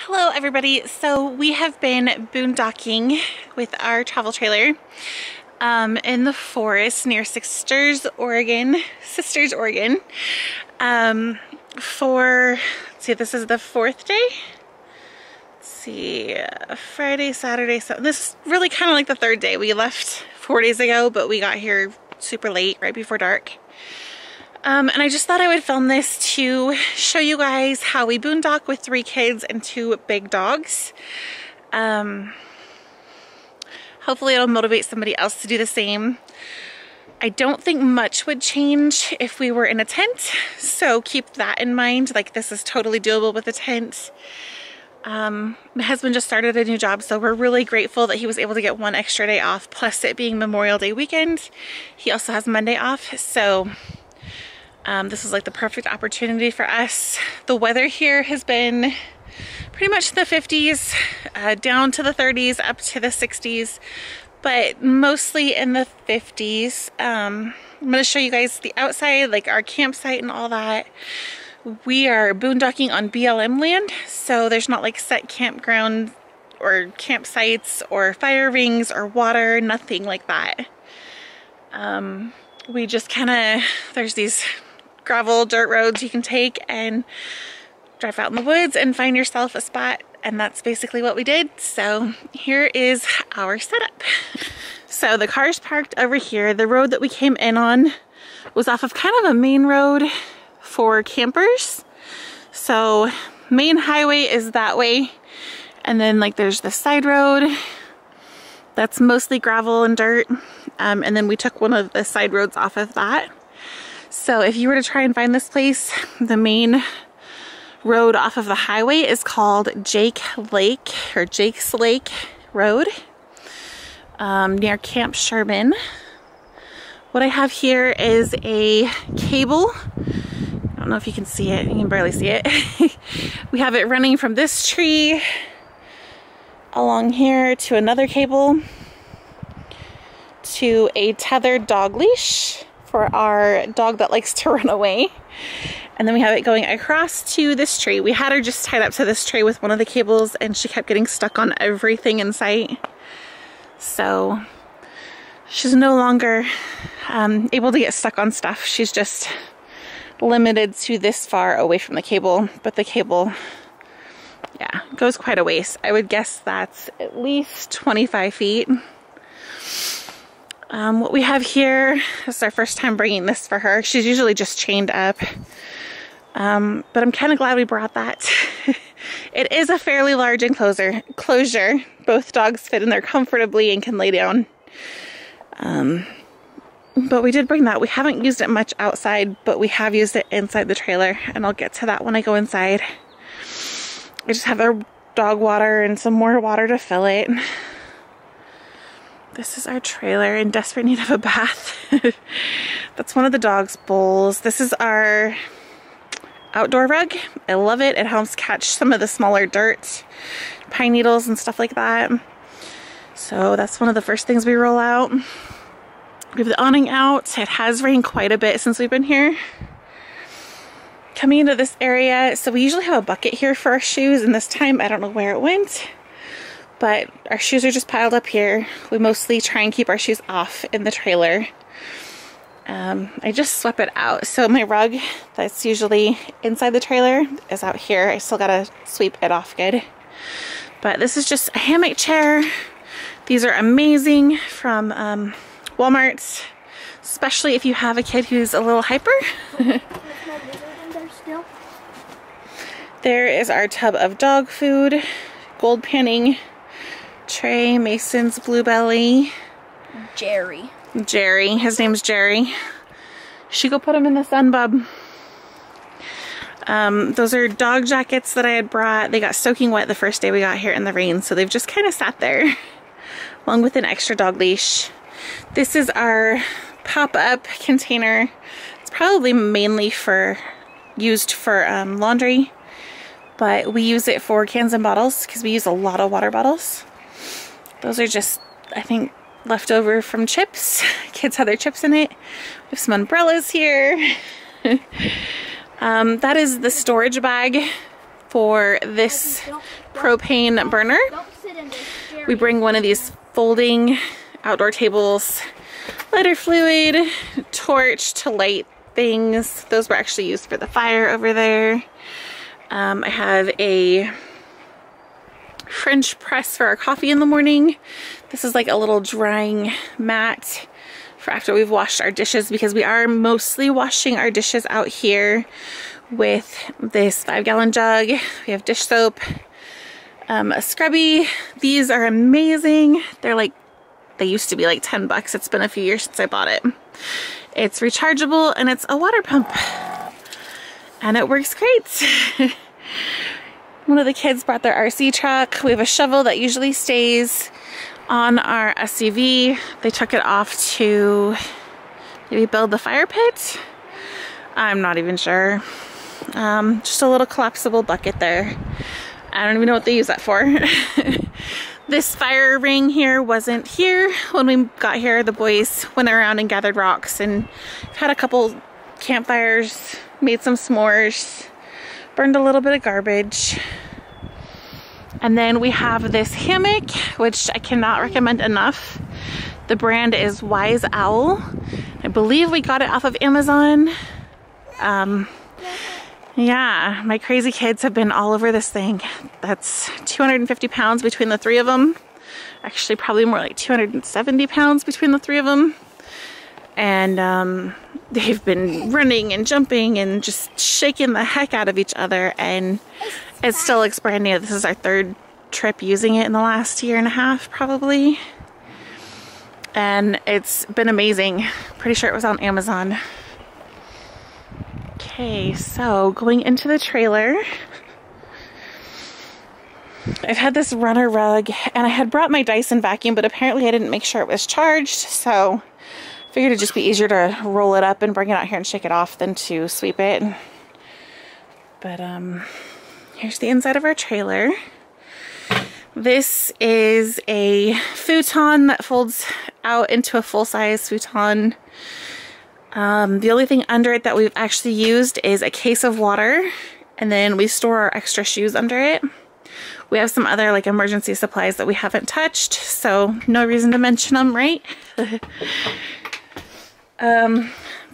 Hello everybody. So we have been boondocking with our travel trailer in the forest near Sisters, Oregon. For, let's see, this is the fourth day. Let's see, Friday, Saturday, so this is really kind of like the third day. We left 4 days ago, but we got here super late, right before dark. And I just thought I would film this to show you guys how we boondock with 3 kids and 2 big dogs. Hopefully it'll motivate somebody else to do the same. I don't think much would change if we were in a tent, so keep that in mind. Like, this is totally doable with a tent. My husband just started a new job, so we're really grateful that he was able to get 1 extra day off, plus it being Memorial Day weekend. He also has Monday off, so this is like the perfect opportunity for us. The weather here has been pretty much the 50s, down to the 30s, up to the 60s, but mostly in the 50s. I'm going to show you guys the outside, like our campsite and all that. We are boondocking on BLM land, so there's not like set campground or campsites or fire rings or water, nothing like that. We just kind of, there's these gravel dirt roads you can take and drive out in the woods and find yourself a spot, and that's basically what we did. So here is our setup. So the car's parked over here. The road that we came in on was off of kind of a main road for campers. So main highway is that way, and then like there's the side road that's mostly gravel and dirt, and then we took one of the side roads off of that. So if you were to try and find this place, the main road off of the highway is called Jake's Lake Road, near Camp Sherman. What I have here is a cable. I don't know if you can see it. You can barely see it. We have it running from this tree along here to another cable to a tethered dog leash for our dog that likes to run away. And then we have it going across to this tree. We had her just tied up to this tree with one of the cables, and she kept getting stuck on everything in sight. So she's no longer able to get stuck on stuff. She's just limited to this far away from the cable, but the cable, yeah, goes quite a ways. I would guess that's at least 25 feet. What we have here is our first time bringing this for her. She's usually just chained up, but I'm kind of glad we brought that. It is a fairly large enclosure. Both dogs fit in there comfortably and can lay down. But we did bring that. We haven't used it much outside, but we have used it inside the trailer, and I'll get to that when I go inside. I just have our dog water and some more water to fill it. This is our trailer, in desperate need of a bath. That's one of the dog's bowls. This is our outdoor rug. I love it. It helps catch some of the smaller dirt, pine needles and stuff like that. So that's one of the first things we roll out. We have the awning out. It has rained quite a bit since we've been here. Coming into this area, so we usually have a bucket here for our shoes, and this time I don't know where it went, but our shoes are just piled up here. We mostly try and keep our shoes off in the trailer. I just swept it out. So my rug that's usually inside the trailer is out here. I still gotta sweep it off good. But this is just a hammock chair. These are amazing from Walmart, especially if you have a kid who's a little hyper. There is our tub of dog food, gold panning tray, Mason's Bluebelly. Jerry. His name's Jerry. She go put him in the sun, bub. Those are dog jackets that I had brought. They got soaking wet the first day we got here in the rain, so they've just kind of sat there along with an extra dog leash. This is our pop-up container. It's probably mainly used for laundry, but we use it for cans and bottles because we use a lot of water bottles. Those are just, I think, leftover from chips. Kids had their chips in it. We have some umbrellas here. That is the storage bag for this propane burner. We bring one of these folding outdoor tables, lighter fluid, torch to light things. Those were actually used for the fire over there. I have a French press for our coffee in the morning. This is like a little drying mat for after we've washed our dishes, because we are mostly washing our dishes out here with this 5-gallon jug. We have dish soap, a scrubby. These are amazing. They're like, they used to be like 10 bucks. It's been a few years since I bought it. It's rechargeable and it's a water pump and it works great. One of the kids brought their RC truck. We have a shovel that usually stays on our SUV. They took it off to maybe build the fire pit. I'm not even sure. Just a little collapsible bucket there. I don't even know what they use that for. This fire ring here wasn't here when we got here. The boys went around and gathered rocks and had a couple campfires, made some s'mores, burned a little bit of garbage. And then we have this hammock, which I cannot recommend enough. The brand is Wise Owl. I believe we got it off of Amazon. Yeah, my crazy kids have been all over this thing. That's 250 pounds between the three of them. Actually, probably more like 270 pounds between the three of them. And they've been running and jumping and just shaking the heck out of each other. And it still looks brand new. This is our third trip using it in the last year and a half, probably. And it's been amazing. Pretty sure it was on Amazon. Okay, so going into the trailer, I've had this runner rug and I had brought my Dyson vacuum, but apparently I didn't make sure it was charged, so I figured it'd just be easier to roll it up and bring it out here and shake it off than to sweep it. But here's the inside of our trailer. This is a futon that folds out into a full-size futon. The only thing under it that we've actually used is a case of water, and then we store our extra shoes under it. We have some other like emergency supplies that we haven't touched, so no reason to mention them, right?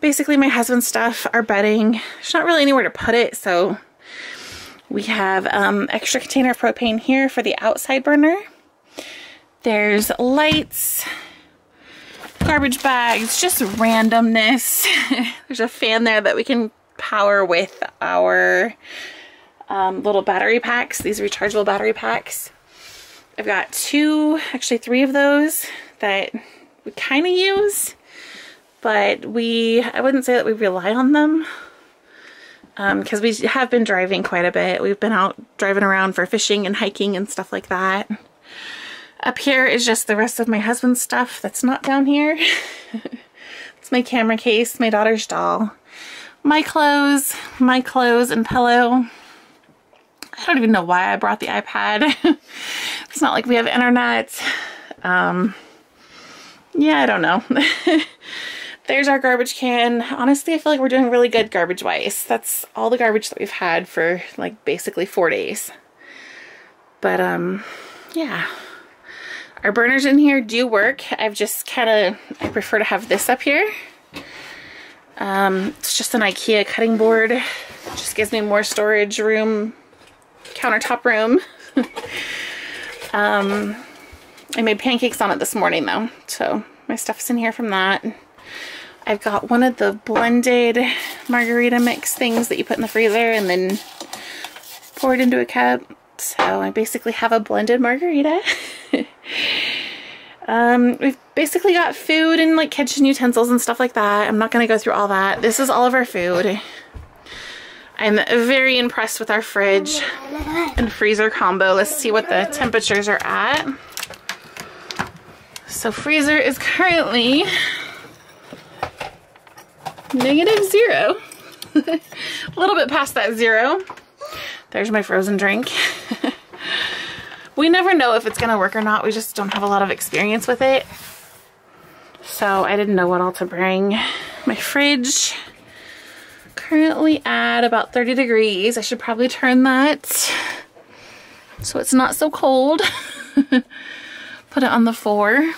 Basically my husband's stuff, our bedding, there's not really anywhere to put it, so we have extra container of propane here for the outside burner. There's lights, garbage bags, just randomness. There's a fan there that we can power with our little battery packs, these rechargeable battery packs. I've got actually three of those that we kind of use, but I wouldn't say that we rely on them because we have been driving quite a bit. We've been out driving around for fishing and hiking and stuff like that. Up here is just the rest of my husband's stuff that's not down here. It's my camera case, my daughter's doll, my clothes and pillow. I don't even know why I brought the iPad. It's not like we have internet. Yeah, I don't know. There's our garbage can. Honestly, I feel like we're doing really good garbage-wise. That's all the garbage that we've had for like basically 4 days. But yeah. Our burners in here do work. I prefer to have this up here. It's just an IKEA cutting board. It just gives me more storage room, countertop room. I made pancakes on it this morning though, so my stuff's in here from that. I've got one of the blended margarita mix things that you put in the freezer and then pour it into a cup. So I basically have a blended margarita. We've basically got food and like kitchen utensils and stuff like that. I'm not going to go through all that. This is all of our food. I'm very impressed with our fridge and freezer combo. Let's see what the temperatures are at. So freezer is currently -0. A little bit past that 0. There's my frozen drink. We never know if it's gonna work or not. We just don't have a lot of experience with it. So I didn't know what all to bring. My fridge currently at about 30 degrees. I should probably turn that so it's not so cold. Put it on the 4.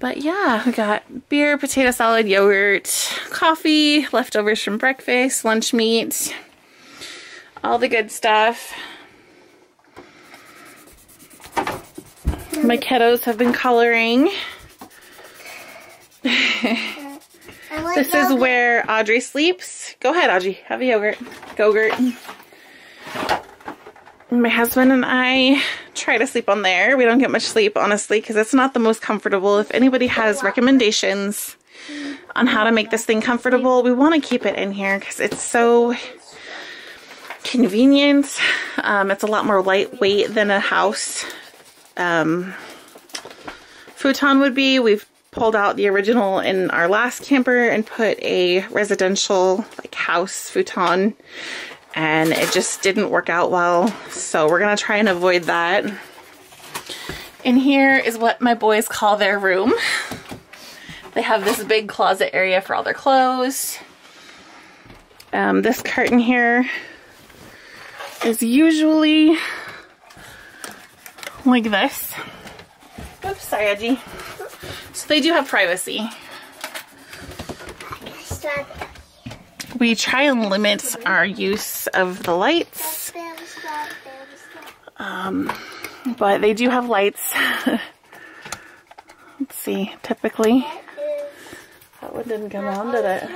But yeah, we got beer, potato salad, yogurt, coffee, leftovers from breakfast, lunch meat, all the good stuff. My kiddos have been coloring. This is where Audrey sleeps. Go ahead, Audrey. Have a yogurt. Go-gurt. My husband and I try to sleep on there. We don't get much sleep, honestly, because it's not the most comfortable. If anybody has recommendations on how to make this thing comfortable, we want to keep it in here because it's so convenient. It's a lot more lightweight than a house futon would be. We've pulled out the original in our last camper and put a residential like house futon, and it just didn't work out well, so we're gonna try and avoid that. And here is what my boys call their room. They have this big closet area for all their clothes. This curtain here is usually like this. Oops, sorry, Edgy. So they do have privacy. We try and limit our use of the lights, but they do have lights. Let's see, typically. That one didn't come on, did it?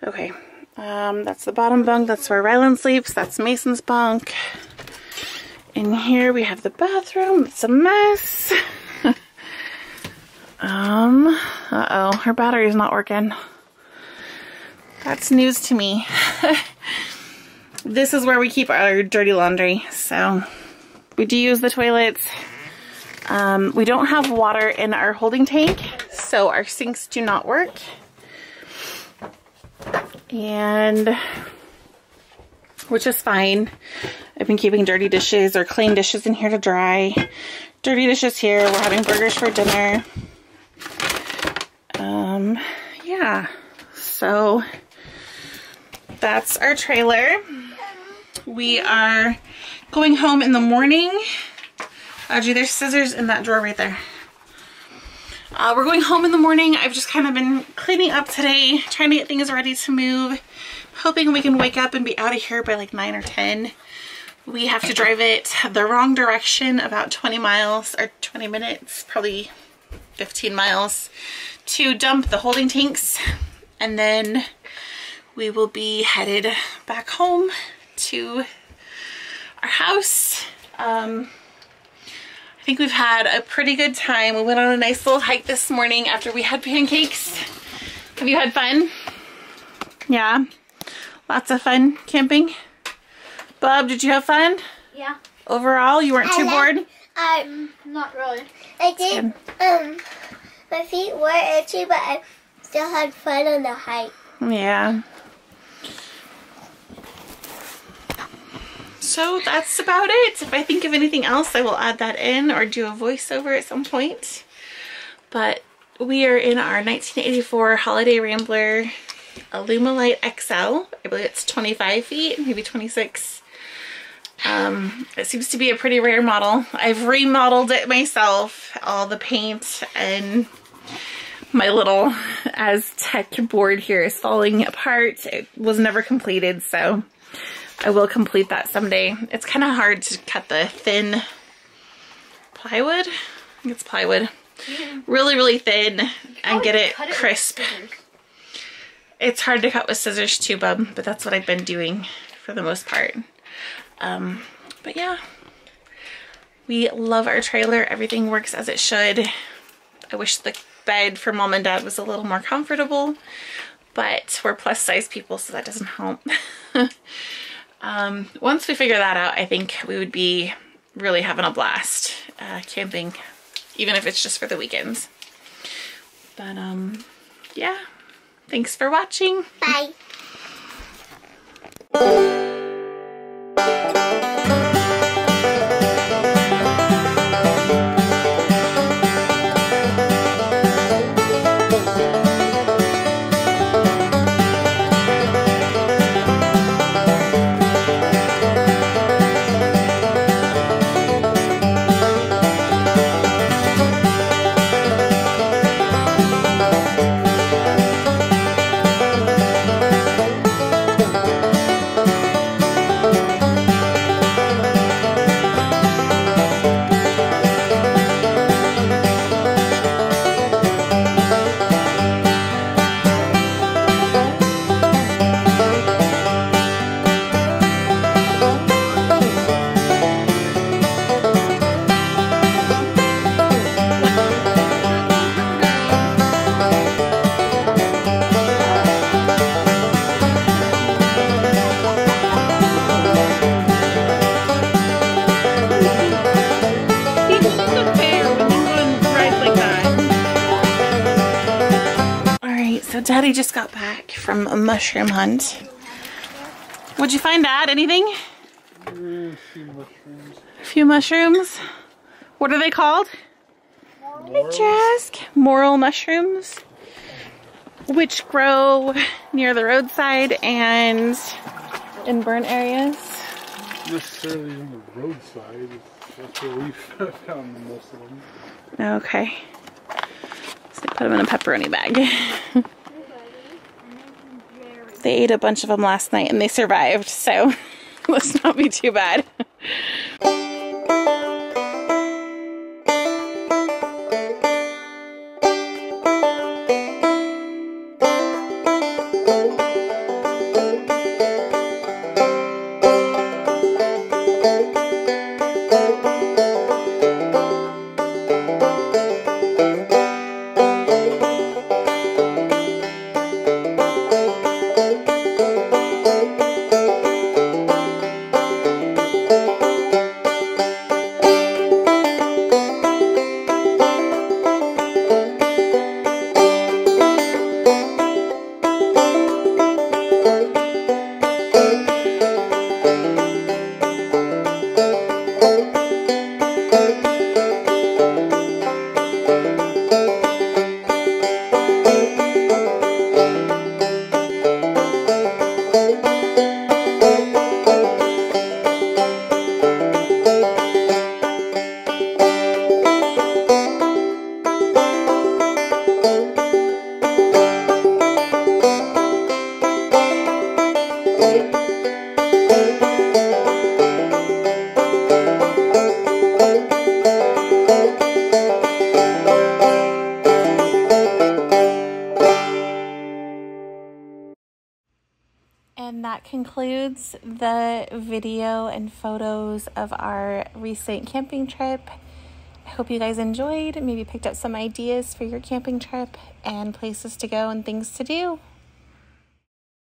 Okay, that's the bottom bunk. That's where Rylan sleeps. That's Mason's bunk. In here we have the bathroom. It's a mess. Uh-oh, her battery is not working. That's news to me. This is where we keep our dirty laundry. So we do use the toilets. We don't have water in our holding tank, so our sinks do not work. And which is fine. I've been keeping dirty dishes or clean dishes in here to dry. Dirty dishes here. We're having burgers for dinner. Yeah, so that's our trailer. We are going home in the morning. Audrey, there's scissors in that drawer right there. We're going home in the morning. I've just kind of been cleaning up today, trying to get things ready to move, hoping we can wake up and be out of here by like 9 or 10. We have to drive it the wrong direction, about 20 miles or 20 minutes, probably 15 miles, to dump the holding tanks, and then we will be headed back home to our house. I think we've had a pretty good time. We went on a nice little hike this morning after we had pancakes. Have you had fun? Yeah? Lots of fun camping? Bub, did you have fun? Yeah. Overall, you weren't too bored? Not really. I did, my feet were itchy, but I still had fun on the hike. Yeah. So that's about it. If I think of anything else, I will add that in or do a voiceover at some point. But we are in our 1984 Holiday Rambler Illumilite XL. I believe it's 25 feet, maybe 26. It seems to be a pretty rare model. I've remodeled it myself, all the paint, and my little Aztec board here is falling apart. It was never completed, so I will complete that someday. It's kind of hard to cut the thin plywood. I think it's plywood. Really, really thin and get it crisp. It's hard to cut with scissors too, bub, but that's what I've been doing for the most part. But yeah, we love our trailer. Everything works as it should. I wish the bed for mom and dad was a little more comfortable, but we're plus size people, so that doesn't help. Once we figure that out, I think we would be really having a blast camping, even if it's just for the weekends. But yeah, thanks for watching. Bye. Daddy just got back from a mushroom hunt. What'd you find, Dad? Anything? A few mushrooms. A few mushrooms? What are they called? Morels. Jask. Morel mushrooms, which grow near the roadside and in burnt areas. Not necessarily on the roadside. That's where we found most of them. Okay. So put them in a pepperoni bag. They ate a bunch of them last night and they survived, so let's not be too bad. And that concludes the video and photos of our recent camping trip. I hope you guys enjoyed, maybe picked up some ideas for your camping trip and places to go and things to do.